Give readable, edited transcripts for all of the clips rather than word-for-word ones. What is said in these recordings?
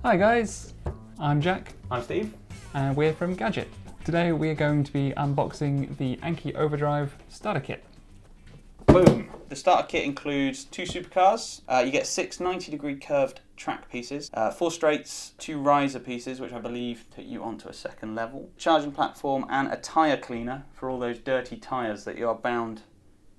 Hi guys, I'm Jack. I'm Steve. And we're from Gadget. Today we are going to be unboxing the Anki Overdrive starter kit. Boom! The starter kit includes 2 supercars. You get 6 90-degree curved track pieces, 4 straights, 2 riser pieces, which I believe take you onto a second level, charging platform, and a tyre cleaner for all those dirty tyres that you are bound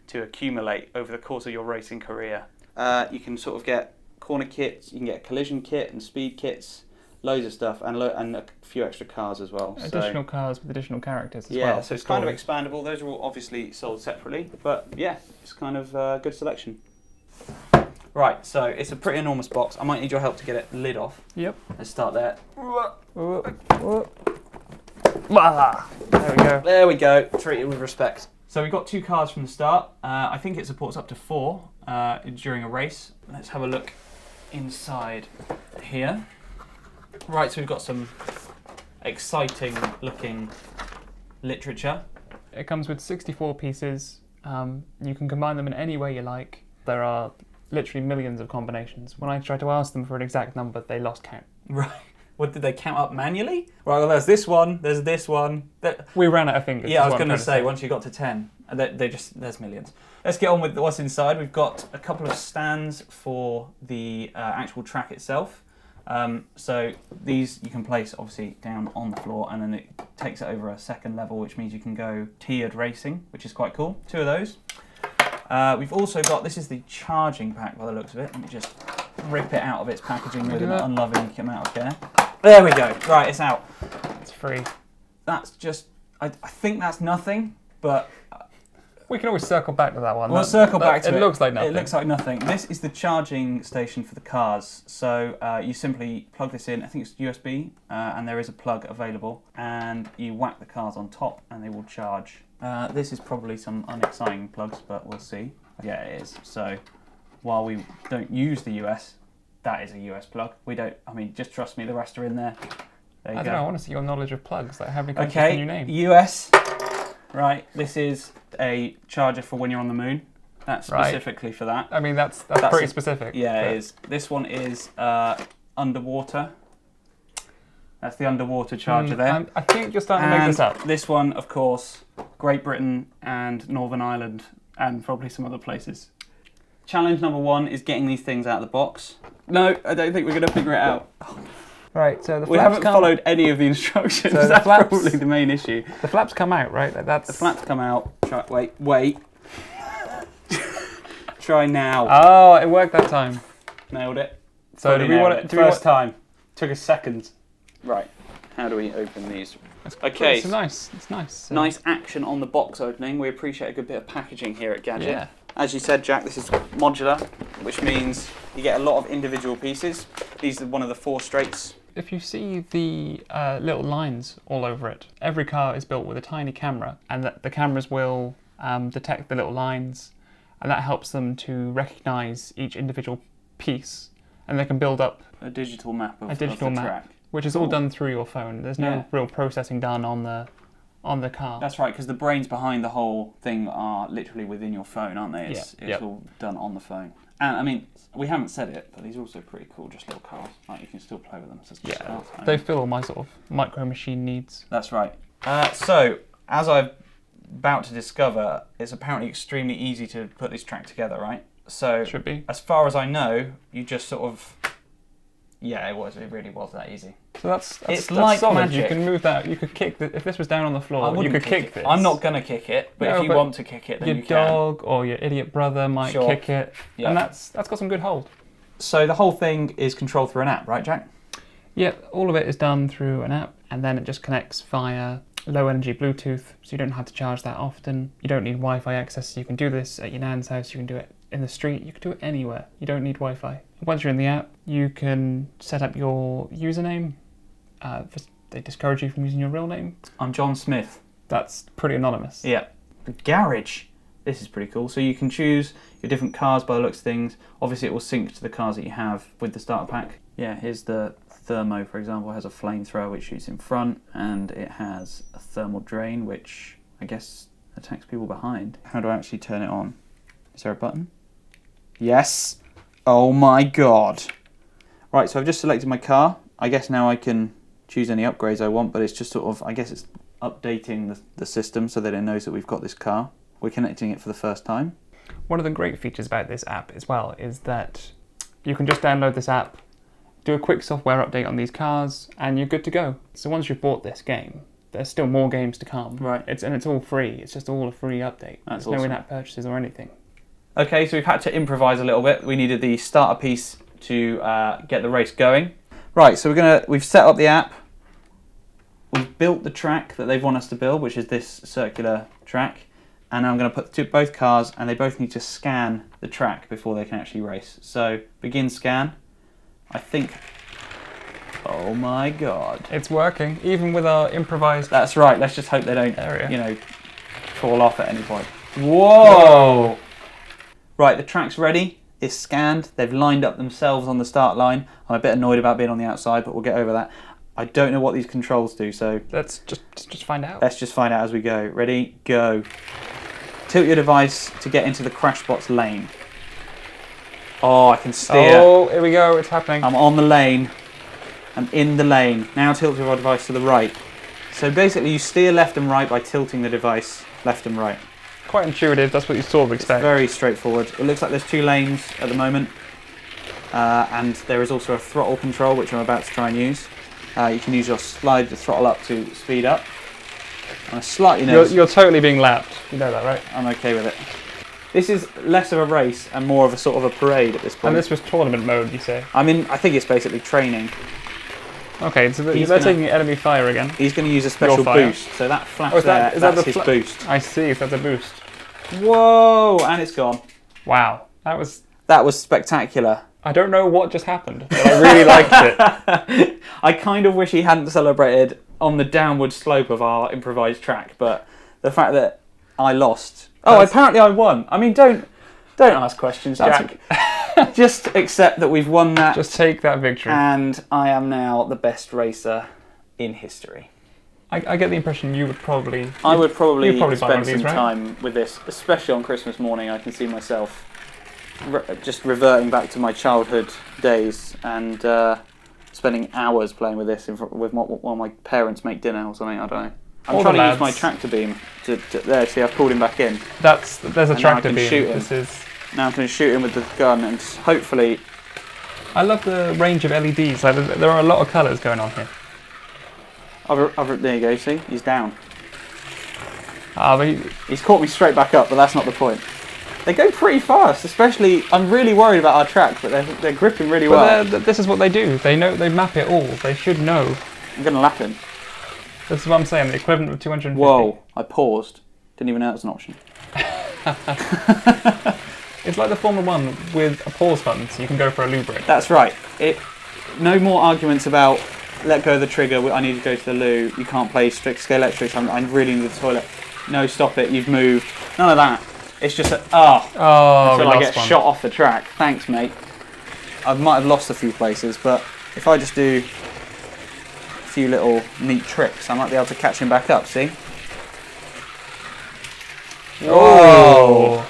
to accumulate over the course of your racing career. You can sort of get corner kits, you can get a collision kit and speed kits, loads of stuff, and a few extra cars as well. Additional cars with additional characters as well. Yeah, so it's kind of expandable. Those are all obviously sold separately, but yeah, it's kind of a good selection. Right, so it's a pretty enormous box. I might need your help to get it lid off. Yep. Let's start there. There we go. There we go. Treat it with respect. So we've got 2 cars from the start. I think it supports up to 4 during a race. Let's have a look inside here. Right, so we've got some exciting looking literature. It comes with 64 pieces. You can combine them in any way you like. There are literally millions of combinations. When I tried to ask them for an exact number, they lost count. Right. What, did they count up manually? Right, well, there's this one, there's this one. We ran out of fingers. Yeah, I was going to say, once you got to 10, there's millions. Let's get on with what's inside. We've got a couple of stands for the actual track itself. So these you can place obviously down on the floor, and then it takes it over a second level, which means you can go tiered racing, which is quite cool. 2 of those. We've also got, this is the charging pack by the looks of it. Let me just rip it out of its packaging with an unloving amount of care. There we go. Right, it's out. It's free. That's just, I think that's nothing, but we can always circle back to that one. We'll circle back to it. It looks like nothing. It looks like nothing. This is the charging station for the cars. So you simply plug this in. I think it's USB, and there is a plug available. And you whack the cars on top, and they will charge. This is probably some unexciting plugs, but we'll see. Yeah, it is. So while we don't use the US, that is a US plug. We don't. I mean, just trust me. The rest are in there. There you go. I don't know. I want to see your knowledge of plugs. Like, how many comes with a new name? US. Right, this is a charger for when you're on the moon. That's specifically for that. I mean, that's pretty specific. Yeah, it is. This one is underwater. That's the underwater charger there. I think you're starting to make this up. This one, of course, Great Britain and Northern Ireland, and probably some other places. Challenge number 1 is getting these things out of the box. No, I don't think we're going to figure it out. Right, so we haven't followed any of the instructions. So that's probably the main issue. The flaps come out, right? The flaps come out. Wait. Try now. Oh, it worked that time. Nailed it. So do we want it? First time. Took a second. Right. How do we open these? Okay. It's nice. It's nice. Nice action on the box opening. We appreciate a good bit of packaging here at Gadget. Yeah. As you said, Jack, this is modular, which means you get a lot of individual pieces. These are one of the 4 straights. If you see the little lines all over it, every car is built with a tiny camera, and the cameras will detect the little lines, and that helps them to recognise each individual piece, and they can build up a digital map of the track, which is all done through your phone. There's no real processing done on the car. That's right, because the brains behind the whole thing are literally within your phone, aren't they? It's all done on the phone. And I mean, we haven't said it, but these are also pretty cool, just little cars. Like, you can still play with them. So they fill all my sort of micro machine needs. That's right. So, as I'm about to discover, it's apparently extremely easy to put this track together, right? So, should be. As far as I know, you just sort of, it really was that easy. So that's like solid. magic. You can move that. You could kick if this was down on the floor. You could kick this. I'm not gonna kick it, but if you want to kick it, then you can. Your dog or your idiot brother might kick it, and that's got some good hold. So the whole thing is controlled through an app, right, Jack? Yeah, all of it is done through an app, and then it just connects via low energy Bluetooth, so you don't have to charge that often. You don't need Wi-Fi access. So you can do this at your nan's house. You can do it in the street. You can do it anywhere. You don't need Wi-Fi. Once you're in the app, you can set up your username. They discourage you from using your real name. I'm John Smith. That's pretty anonymous. Yeah. The garage. This is pretty cool. So you can choose your different cars by the looks of things. Obviously, it will sync to the cars that you have with the starter pack. Yeah, here's the Thermo, for example, has a flamethrower which shoots in front, and it has a thermal drain which I guess attacks people behind. How do I actually turn it on? Is there a button? Yes. Oh my god. Right, so I've just selected my car. I guess now I can choose any upgrades I want, but it's just sort of, I guess it's updating the system so that it knows that we've got this car. We're connecting it for the first time. One of the great features about this app as well is that you can just download this app, do a quick software update on these cars, and you're good to go. So once you've bought this game, there's still more games to come. Right. It's all free. It's just all a free update. That's There's awesome. no in-app purchases or anything. Okay, so we've had to improvise a little bit. We needed the starter piece to get the race going. Right, so we've set up the app. We've built the track that they've want us to build, which is this circular track. And I'm going to put both cars, and they both need to scan the track before they can actually race. So begin scan. I think. Oh my God! It's working, even with our improvised. That's right. Let's just hope they don't, area. fall off at any point. Whoa! Right, the track's ready. It's scanned. They've lined up themselves on the start line. I'm a bit annoyed about being on the outside, but we'll get over that. I don't know what these controls do, so let's just find out. Let's just find out as we go. Ready? Go. Tilt your device to get into the CrashBots lane. Oh, I can steer. Oh, here we go. It's happening. I'm on the lane. I'm in the lane. Now tilt your device to the right. So basically you steer left and right by tilting the device left and right. Quite intuitive. That's what you sort of expect. Very straightforward. It looks like there's 2 lanes at the moment. And there is also a throttle control, which I'm about to try and use. You can use your slide the throttle up to speed up. I'm slightly nervous. You're totally being lapped. You know that, right? I'm okay with it. This is less of a race and more of a sort of a parade at this point. And this was tournament mode, you say? I mean, I think it's basically training. Okay, so they're taking enemy fire again. He's going to use a special boost. So that flash that's his boost. I see, so that's a boost. Whoa! And it's gone. Wow, that was spectacular. I don't know what just happened, but I really liked it. I kind of wish he hadn't celebrated on the downward slope of our improvised track, but the fact that I lost. Apparently I won. I mean, don't ask questions, Jack. Just accept that we've won that. Just take that victory. And I am now the best racer in history. I get the impression you would probably... I would probably spend some time with this, especially on Christmas morning. I can see myself just reverting back to my childhood days and spending hours playing with this while my parents make dinner or something. I don't know. I'm trying to use my tractor beam to there. See, I've pulled him back in. There's a tractor beam. Shoot him. Now I'm going to shoot him with the gun and hopefully... I love the range of LEDs. Like, there are a lot of colours going on here. There you go, see? He's down. But he's caught me straight back up, but that's not the point. They go pretty fast, especially... I'm really worried about our track, but they're gripping really well. This is what they do. They map it all. They should know. I'm going to lap him. This is what I'm saying, the equivalent of 250. Whoa, I paused. Didn't even know it was an option. It's like the Formula 1 with a pause button, so you can go for a loo break. That's right. No more arguments about let go of the trigger, I need to go to the loo, you can't play strict scale electrics, I really need the toilet. No, stop it, you've moved. None of that. It's just until I get shot off the track. Thanks, mate. I might have lost a few places, but if I just do a few little neat tricks, I might be able to catch him back up, see? Whoa!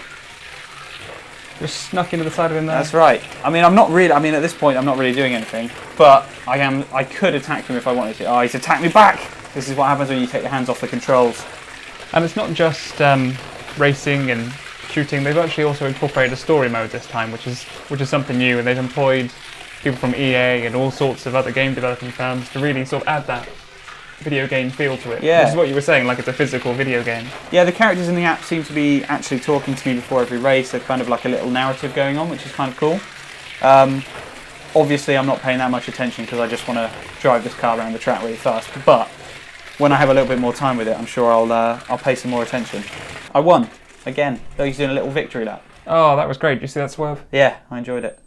Just snuck into the side of him there. That's right. I mean, at this point, I'm not really doing anything, but I could attack him if I wanted to. Oh, he's attacked me back! This is what happens when you take your hands off the controls. And it's not just racing and shooting. They've actually also incorporated a story mode this time, which is something new, and they've employed people from EA and all sorts of other game developing firms to really sort of add that video game feel to it. Yeah. Which is what you were saying, like it's a physical video game. Yeah, the characters in the app seem to be actually talking to me before every race. There's kind of like a little narrative going on, which is kind of cool. Obviously, I'm not paying that much attention because I just want to drive this car around the track really fast. But when I have a little bit more time with it, I'm sure I'll pay some more attention. I won again. Though he's doing a little victory lap. Oh, that was great. Did you see that swerve? Yeah, I enjoyed it.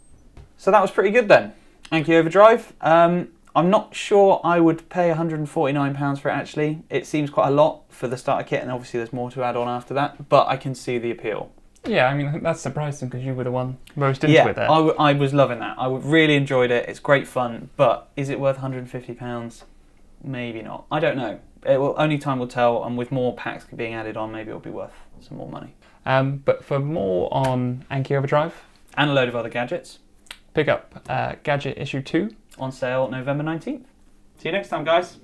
So that was pretty good then. Anki Overdrive. I'm not sure I would pay £149 for it actually. It seems quite a lot for the starter kit, and obviously there's more to add on after that, but I can see the appeal. Yeah, I mean, I think that's surprising because you were the one most into it there. Yeah, I was loving that. I really enjoyed it. It's great fun, but is it worth £150? Maybe not. I don't know. Only time will tell, and with more packs being added on, maybe it'll be worth some more money. But for more on Anki Overdrive, and a load of other gadgets, pick up Gadget issue 2. on sale November 19th. See you next time, guys.